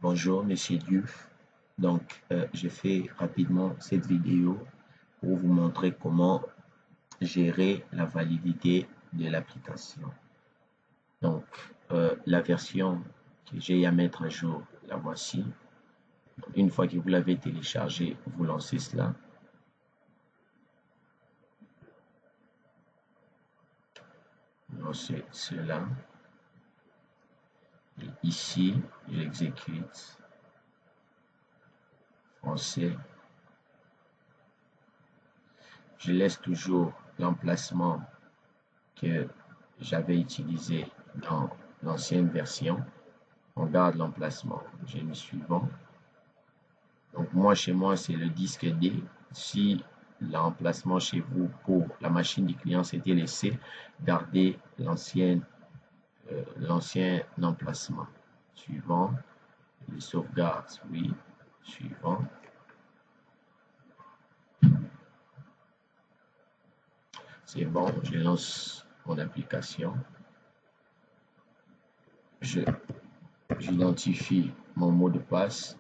Bonjour, Monsieur Diouf. Donc, je fais rapidement cette vidéo pour vous montrer comment gérer la validité de l'application. Donc, la version que j'ai à mettre à jour, la voici. Une fois que vous l'avez téléchargé, vous lancez cela. Lancez cela. Et ici, j'exécute. Français. Je laisse toujours l'emplacement que j'avais utilisé dans l'ancienne version. On garde l'emplacement. J'ai mis suivant. Donc moi, chez moi, c'est le disque D. Si l'emplacement chez vous pour la machine du client s'était laissé, gardez l'ancien emplacement. Suivant. Les sauvegardes, oui. Suivant. C'est bon, je lance mon application. J'identifie mon mot de passe.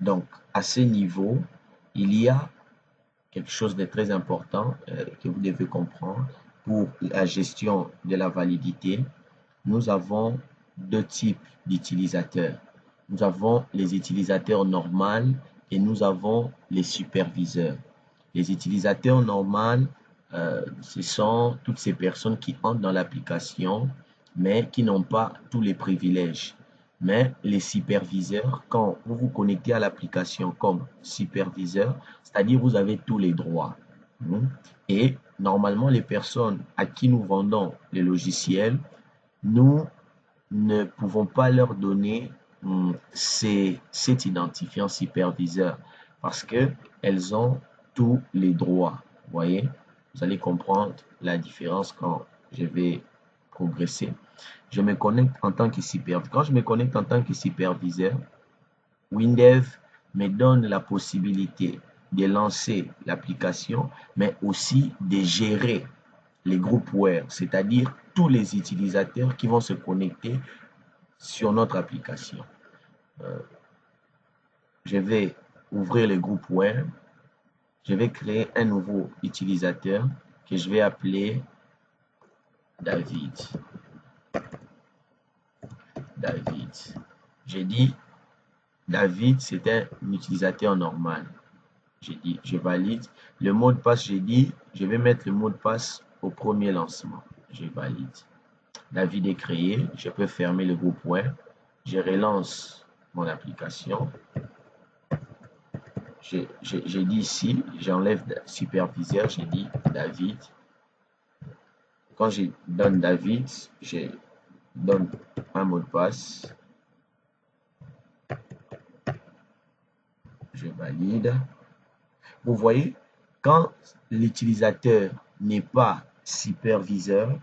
Donc, à ce niveau, il y a quelque chose de très important que vous devez comprendre pour la gestion de la validité. Nous avons deux types d'utilisateurs. Nous avons les utilisateurs normaux et nous avons les superviseurs. Les utilisateurs normaux, ce sont toutes ces personnes qui entrent dans l'application, mais qui n'ont pas tous les privilèges. Mais les superviseurs, quand vous vous connectez à l'application comme superviseur, c'est-à-dire vous avez tous les droits. Et normalement, les personnes à qui nous vendons les logiciels, nous ne pouvons pas leur donner cet identifiant superviseur parce qu'elles ont tous les droits. Vous voyez, vous allez comprendre la différence quand je vais progresser. Je me connecte en tant que superviseur. Quand je me connecte en tant que superviseur, Windev me donne la possibilité de lancer l'application, mais aussi de gérer les groupware, c'est-à-dire tous les utilisateurs qui vont se connecter sur notre application. Je vais ouvrir le groupware. Je vais créer un nouveau utilisateur que je vais appeler David. J'ai dit David, c'est un utilisateur normal. J'ai dit, je valide. Le mot de passe, j'ai dit, je vais mettre le mot de passe au premier lancement. Je valide. David est créé. Je peux fermer le groupware. Je relance mon application. J'ai dit ici, j'enlève superviseur, j'ai dit David. Quand je donne David, je donne un mot de passe. Je valide. Vous voyez, quand l'utilisateur n'est pas superviseur,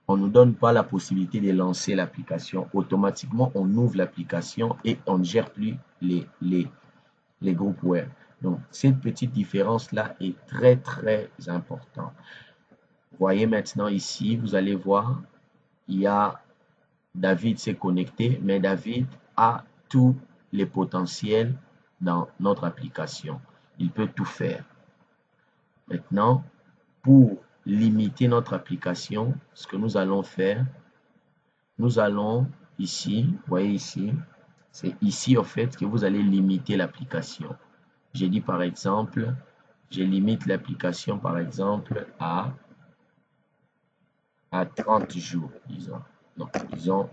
on ne nous donne pas la possibilité de lancer l'application. Automatiquement, on ouvre l'application et on ne gère plus les groupes web. Donc, cette petite différence-là est très, très importante. Vous voyez maintenant ici, vous allez voir, il y a David s'est connecté, mais David a tous les potentiels dans notre application. Il peut tout faire. Maintenant, pour limiter notre application, ce que nous allons faire, nous allons ici, vous voyez ici, c'est ici au fait que vous allez limiter l'application. J'ai dit par exemple, je limite l'application par exemple à 30 jours, disons. Donc, disons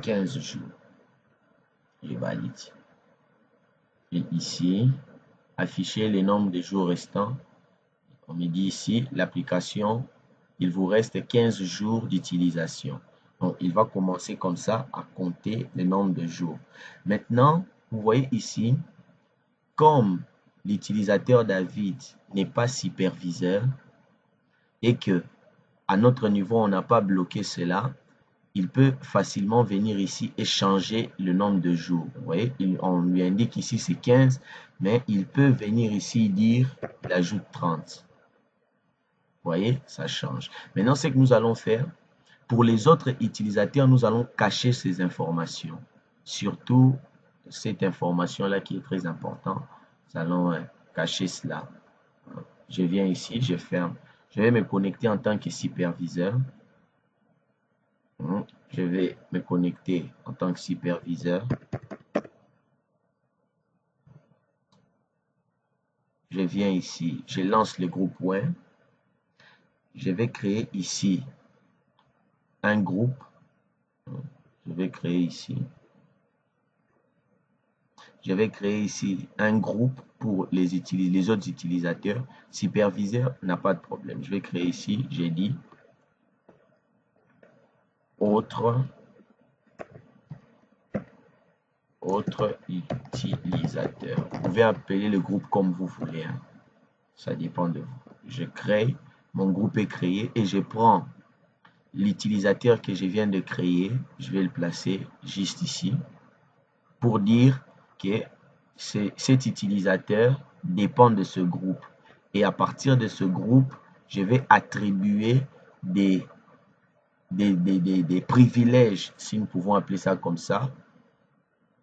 15 jours. Je valide. Et ici, afficher les nombres de jours restants. On me dit ici, l'application, il vous reste 15 jours d'utilisation. Donc, il va commencer comme ça à compter le nombre de jours. Maintenant, vous voyez ici, comme l'utilisateur David n'est pas superviseur et que à notre niveau, on n'a pas bloqué cela, il peut facilement venir ici et changer le nombre de jours. Vous voyez, on lui indique ici c'est 15, mais il peut venir ici dire, il ajoute 30. Vous voyez, ça change. Maintenant, ce que nous allons faire, Pour les autres utilisateurs, nous allons cacher ces informations. Surtout cette information-là qui est très importante. Nous allons cacher cela. Je viens ici, je ferme. Je vais me connecter en tant que superviseur. Je vais me connecter en tant que superviseur. Je viens ici, je lance le groupe web. Je vais créer ici un groupe. Je vais créer ici. Je vais créer ici un groupe pour les autres utilisateurs. Superviseur n'a pas de problème. Je vais créer ici, j'ai dit autre utilisateur. Vous pouvez appeler le groupe comme vous voulez. Hein. Ça dépend de vous. Je crée, mon groupe est créé et je prends l'utilisateur que je viens de créer. Je vais le placer juste ici pour dire que cet utilisateur dépend de ce groupe. Et à partir de ce groupe, je vais attribuer des privilèges, si nous pouvons appeler ça comme ça,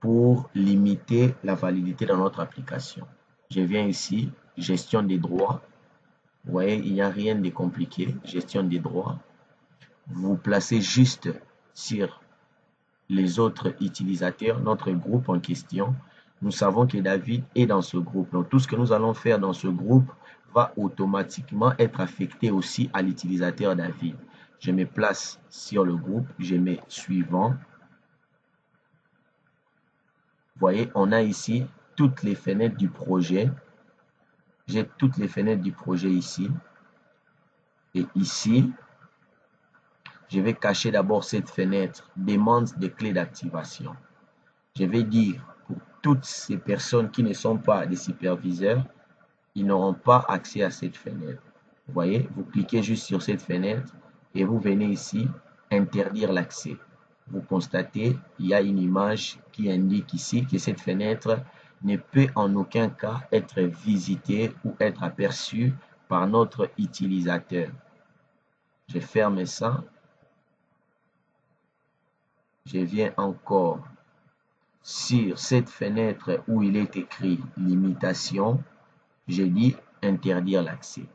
pour limiter la validité dans notre application. Je viens ici, gestion des droits. Vous voyez, il n'y a rien de compliqué. Gestion des droits. Vous placez juste sur les autres utilisateurs, notre groupe en question. Nous savons que David est dans ce groupe. Donc, tout ce que nous allons faire dans ce groupe va automatiquement être affecté aussi à l'utilisateur David. Je me place sur le groupe, je mets suivant. Vous voyez, on a ici toutes les fenêtres du projet. J'ai toutes les fenêtres du projet ici. Et ici, je vais cacher d'abord cette fenêtre demande de clés d'activation. Je vais dire pour toutes ces personnes qui ne sont pas des superviseurs, ils n'auront pas accès à cette fenêtre. Vous voyez, vous cliquez juste sur cette fenêtre et vous venez ici interdire l'accès. Vous constatez, il y a une image qui indique ici que cette fenêtre ne peut en aucun cas être visitée ou être aperçue par notre utilisateur. Je ferme ça. Je viens encore sur cette fenêtre où il est écrit limitation. Je dis interdire l'accès.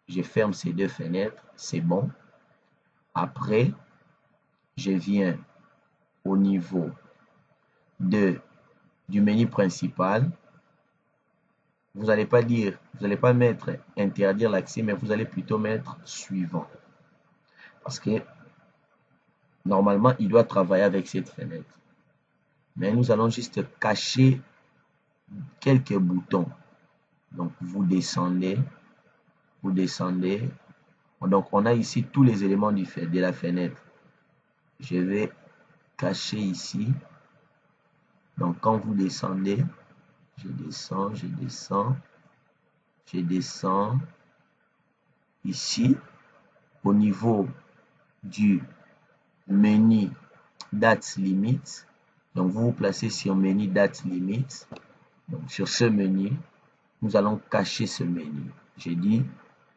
Je ferme ces deux fenêtres, c'est bon. Après, je viens au niveau du menu principal. Vous n'allez pas dire, vous n'allez pas mettre interdire l'accès, mais vous allez plutôt mettre suivant. Parce que normalement, il doit travailler avec cette fenêtre. Mais nous allons juste cacher quelques boutons. Donc, vous descendez. Donc, on a ici tous les éléments de la fenêtre. Je vais cacher ici. Donc, quand vous descendez, je descends. Ici, au niveau du menu date limite. Donc, vous vous placez sur menu date limite. Donc, sur ce menu, nous allons cacher ce menu. Je dis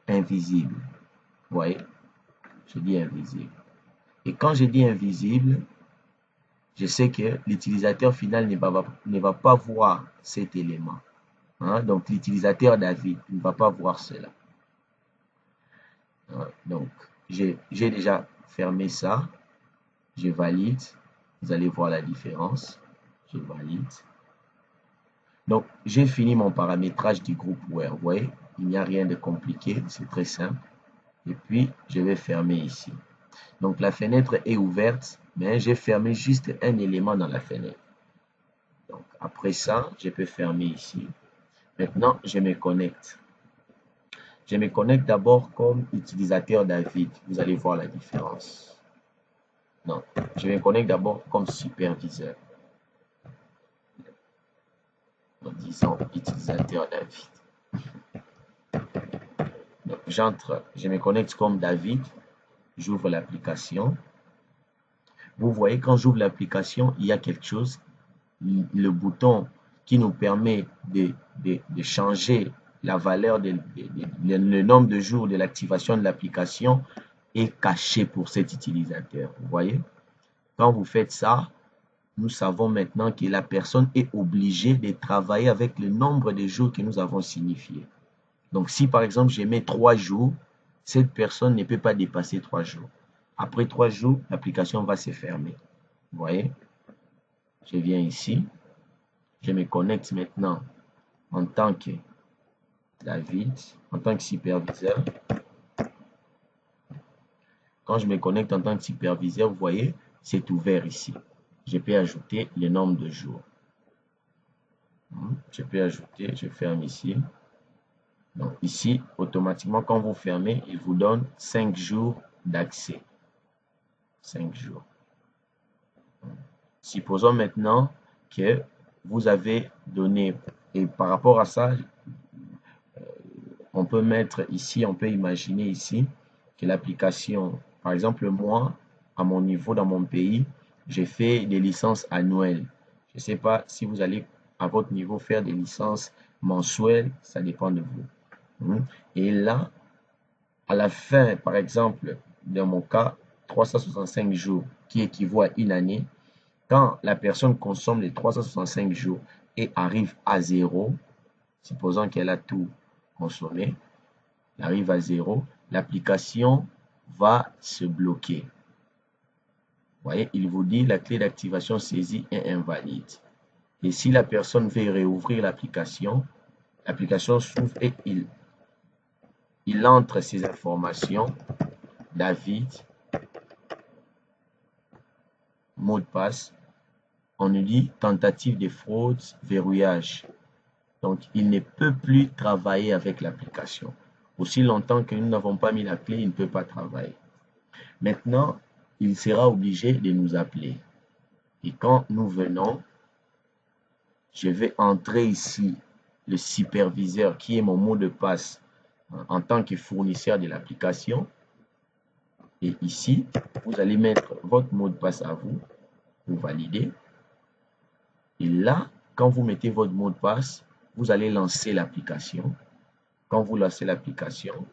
invisible. Vous voyez? Je dis invisible. Et quand je dis invisible, je sais que l'utilisateur final ne va pas voir cet élément. Hein? Donc, l'utilisateur David ne va pas voir cela. Hein? Donc, j'ai déjà fermé ça. Je valide. Vous allez voir la différence. Je valide. Donc, j'ai fini mon paramétrage du groupe web. Vous voyez, il n'y a rien de compliqué. C'est très simple. Et puis, je vais fermer ici. Donc, la fenêtre est ouverte, mais j'ai fermé juste un élément dans la fenêtre. Donc, après ça, je peux fermer ici. Maintenant, je me connecte. Je me connecte d'abord comme utilisateur David. Vous allez voir la différence. Non, je me connecte d'abord comme superviseur. En disant utilisateur David. Donc, j'entre, je me connecte comme David. J'ouvre l'application. Vous voyez, quand j'ouvre l'application, il y a quelque chose. Le bouton qui nous permet de changer la valeur, le nombre de jours de l'activation de l'application est caché pour cet utilisateur. Vous voyez? Quand vous faites ça, nous savons maintenant que la personne est obligée de travailler avec le nombre de jours que nous avons signifié. Donc, si par exemple, je mets 3 jours, cette personne ne peut pas dépasser 3 jours. Après 3 jours, l'application va se fermer. Vous voyez? Je viens ici. Je me connecte maintenant en tant que David, en tant que superviseur. Quand je me connecte en tant que superviseur, vous voyez, c'est ouvert ici. Je peux ajouter le nombre de jours. Je peux ajouter, je ferme ici. Donc ici, automatiquement, quand vous fermez, il vous donne 5 jours d'accès. 5 jours. Supposons maintenant que vous avez donné, et par rapport à ça, on peut mettre ici, on peut imaginer ici que l'application, par exemple moi, à mon niveau dans mon pays, j'ai fait des licences annuelles. Je ne sais pas si vous allez à votre niveau faire des licences mensuelles, ça dépend de vous. Et là, à la fin, par exemple, dans mon cas, 365 jours qui équivaut à une année, quand la personne consomme les 365 jours et arrive à zéro, supposons qu'elle a tout consommé, elle arrive à zéro, l'application va se bloquer. Vous voyez, il vous dit la clé d'activation saisie est invalide. Et si la personne veut réouvrir l'application, l'application s'ouvre et il entre ses informations, David, mot de passe, on nous dit tentative de fraude, verrouillage. Donc, il ne peut plus travailler avec l'application. Aussi longtemps que nous n'avons pas mis la clé, il ne peut pas travailler. Maintenant, il sera obligé de nous appeler. Et quand nous venons, je vais entrer ici le superviseur qui est mon mot de passe en tant que fournisseur de l'application. Et ici, vous allez mettre votre mot de passe à vous pour valider. Et là, quand vous mettez votre mot de passe, vous allez lancer l'application. Quand vous lancez l'application,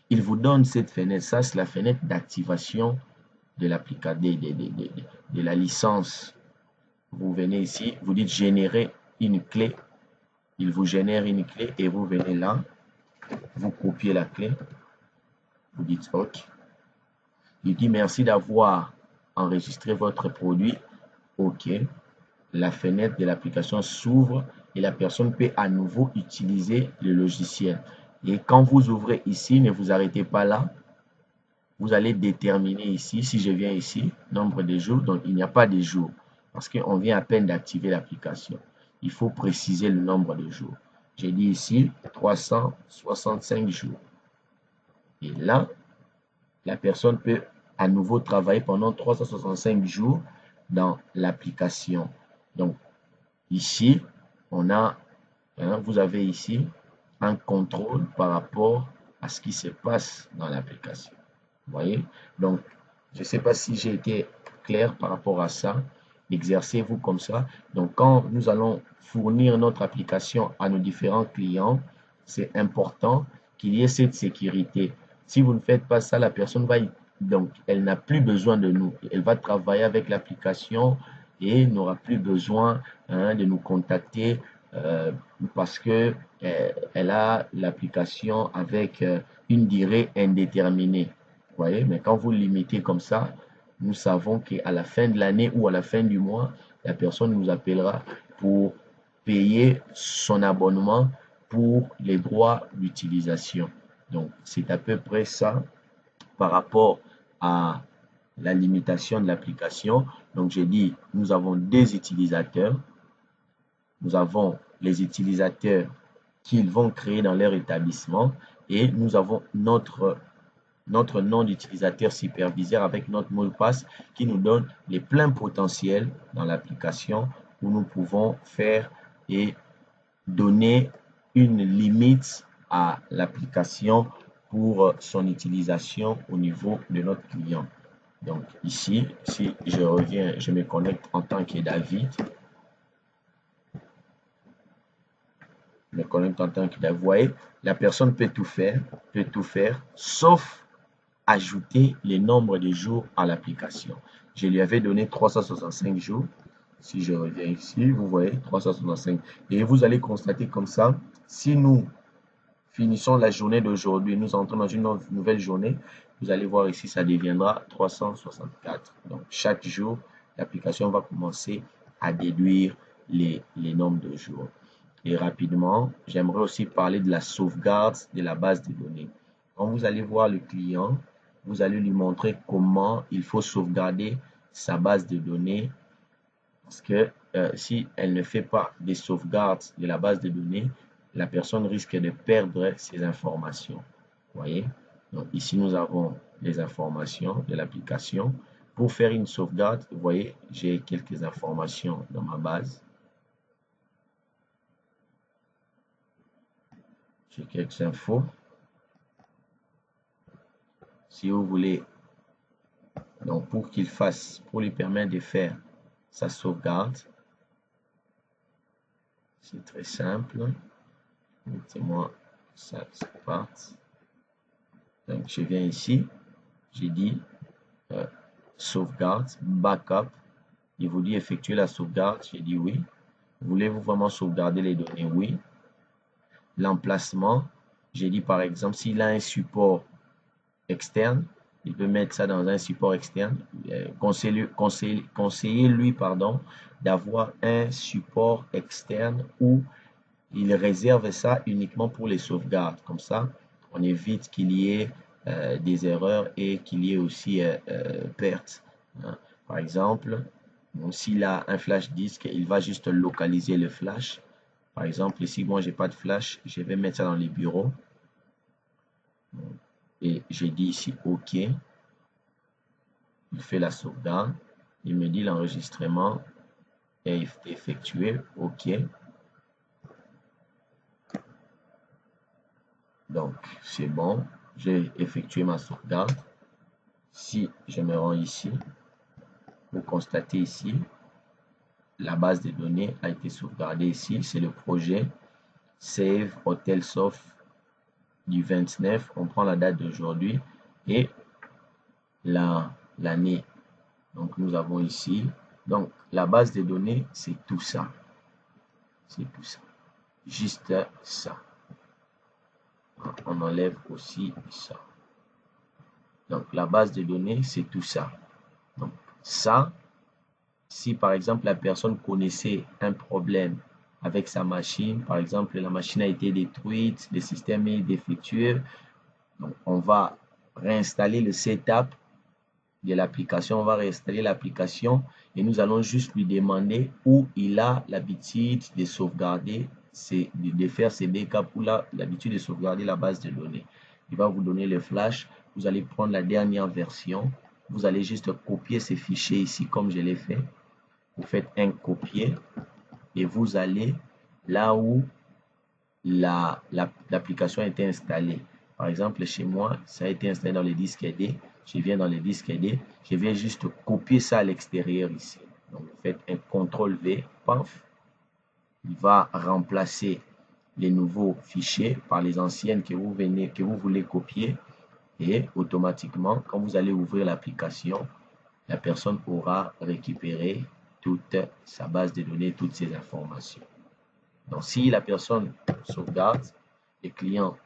il vous donne cette fenêtre. Ça, c'est la fenêtre d'activation de l'application, de la licence. Vous venez ici, vous dites générer une clé. Il vous génère une clé et vous venez là, vous copiez la clé, vous dites OK. Il dit merci d'avoir enregistré votre produit. OK. La fenêtre de l'application s'ouvre et la personne peut à nouveau utiliser le logiciel. Et quand vous ouvrez ici, ne vous arrêtez pas là. Vous allez déterminer ici, si je viens ici, nombre de jours. Donc, il n'y a pas de jours parce qu'on vient à peine d'activer l'application. Il faut préciser le nombre de jours. J'ai dit ici 365 jours. Et là, la personne peut à nouveau travailler pendant 365 jours dans l'application. Donc, ici, on a, vous avez ici un contrôle par rapport à ce qui se passe dans l'application. Vous voyez? Donc, je ne sais pas si j'ai été clair par rapport à ça. Exercez-vous comme ça. Donc, quand nous allons fournir notre application à nos différents clients, c'est important qu'il y ait cette sécurité. Si vous ne faites pas ça, la personne va, donc, elle n'a plus besoin de nous. Elle va travailler avec l'application et n'aura plus besoin de nous contacter parce que elle a l'application avec une durée indéterminée. Vous voyez, mais quand vous limitez comme ça, nous savons qu'à la fin de l'année ou à la fin du mois, la personne nous appellera pour payer son abonnement pour les droits d'utilisation. Donc, c'est à peu près ça par rapport à la limitation de l'application. Donc, j'ai dit, nous avons des utilisateurs. Nous avons les utilisateurs qu'ils vont créer dans leur établissement et nous avons notre nom d'utilisateur superviseur avec notre mot de passe qui nous donne les pleins potentiels dans l'application où nous pouvons faire et donner une limite à l'application pour son utilisation au niveau de notre client. Donc ici, si je reviens, je me connecte en tant que David. Je me connecte en tant que David. Vous voyez, la personne peut tout faire, sauf ajouter les nombres de jours à l'application. Je lui avais donné 365 jours. Si je reviens ici, vous voyez 365. Et vous allez constater comme ça, si nous finissons la journée d'aujourd'hui, nous entrons dans une nouvelle journée, vous allez voir ici, ça deviendra 364. Donc, chaque jour, l'application va commencer à déduire les nombres de jours. Et rapidement, j'aimerais aussi parler de la sauvegarde de la base de données. Quand vous allez voir le client, vous allez lui montrer comment il faut sauvegarder sa base de données parce que si elle ne fait pas des sauvegardes de la base de données, la personne risque de perdre ses informations. Vous voyez? Donc ici, nous avons les informations de l'application. Pour faire une sauvegarde, vous voyez, j'ai quelques informations dans ma base. J'ai quelques infos. Si vous voulez, donc pour qu'il fasse, pour lui permettre de faire sa sauvegarde, c'est très simple. Mettez-moi ça, ça parte. Donc je viens ici, j'ai dit sauvegarde, backup. Il vous dit effectuer la sauvegarde, j'ai dit oui. Voulez-vous vraiment sauvegarder les données? Oui. L'emplacement, j'ai dit par exemple s'il a un support externe, il peut mettre ça dans un support externe. Conseillez-lui pardon, d'avoir un support externe où il réserve ça uniquement pour les sauvegardes. Comme ça, on évite qu'il y ait des erreurs et qu'il y ait aussi pertes. Hein. Par exemple, s'il a un flash disk, il va juste localiser le flash. Par exemple, ici, moi, j'ai pas de flash, je vais mettre ça dans les bureaux. Et j'ai dit ici OK. Il fait la sauvegarde. Il me dit l'enregistrement est effectué. OK. Donc, c'est bon. J'ai effectué ma sauvegarde. Si je me rends ici, vous constatez ici, la base de données a été sauvegardée ici. C'est le projet Save Hotel Soft du 29. On prend la date d'aujourd'hui et l'année. Donc, nous avons ici. Donc, la base de données, c'est tout ça. C'est tout ça. Juste ça. On enlève aussi ça. Donc, la base de données, c'est tout ça. Donc, ça, si par exemple la personne connaissait un problème avec sa machine, par exemple la machine a été détruite, le système est défectueux, donc on va réinstaller le setup de l'application, on va réinstaller l'application et nous allons juste lui demander où il a l'habitude de sauvegarder, de faire ses backups ou l'habitude de sauvegarder la base de données. Il va vous donner le flash, vous allez prendre la dernière version, vous allez juste copier ces fichiers ici comme je l'ai fait. Vous faites un copier et vous allez là où l'application a été installée. Par exemple, chez moi, ça a été installé dans le disque D. Je viens dans le disque D. Je viens juste copier ça à l'extérieur ici. Donc, vous faites un CTRL V, paf. Il va remplacer les nouveaux fichiers par les anciennes que vous voulez copier. Et automatiquement, quand vous allez ouvrir l'application, la personne aura récupéré toute sa base de données, toutes ses informations. Donc, si la personne sauvegarde, le client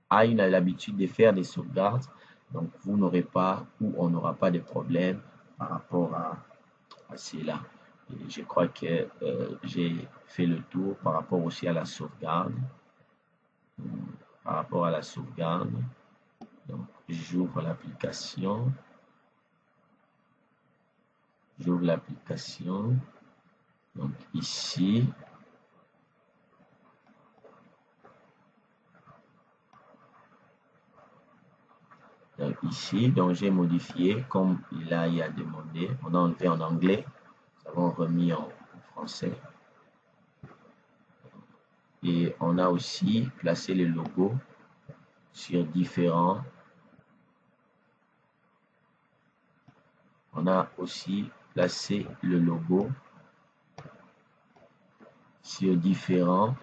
a l'habitude de faire des sauvegardes, donc vous n'aurez pas ou on n'aura pas de problème par rapport à cela. Et je crois que j'ai fait le tour par rapport aussi à la sauvegarde. Par rapport à la sauvegarde, donc j'ouvre l'application. J'ouvre l'application. Donc ici, donc j'ai modifié comme il a demandé. On a enlevé en anglais, nous avons remis en français. Et on a aussi placé les logos sur différents. On a aussi placé le logo sur différents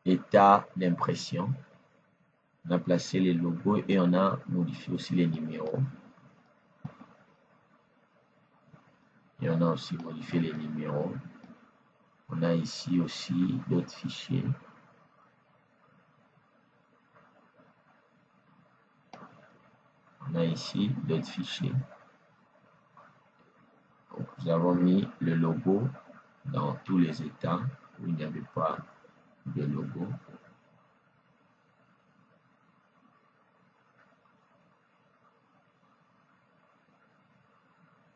états d'impression. On a placé les logos et on a modifié aussi les numéros. Et on a aussi modifié les numéros. On a ici aussi d'autres fichiers. On a ici d'autres fichiers. Donc, nous avons mis le logo dans tous les états où il n'y avait pas de logo.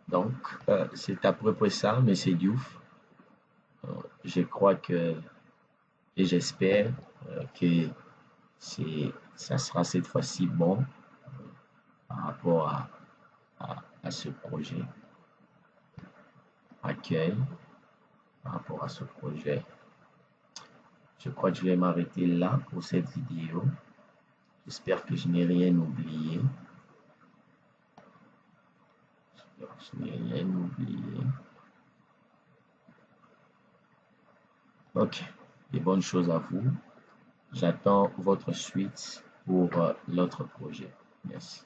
Donc, c'est à peu près ça, M. Diouf. Je crois que, et j'espère que ça sera cette fois-ci bon par rapport à ce projet. Accueil, par rapport à ce projet. Je crois que je vais m'arrêter là pour cette vidéo. J'espère que je n'ai rien oublié. Je n'ai rien oublié. Ok, et bonnes choses à vous. J'attends votre suite pour l'autre projet. Merci.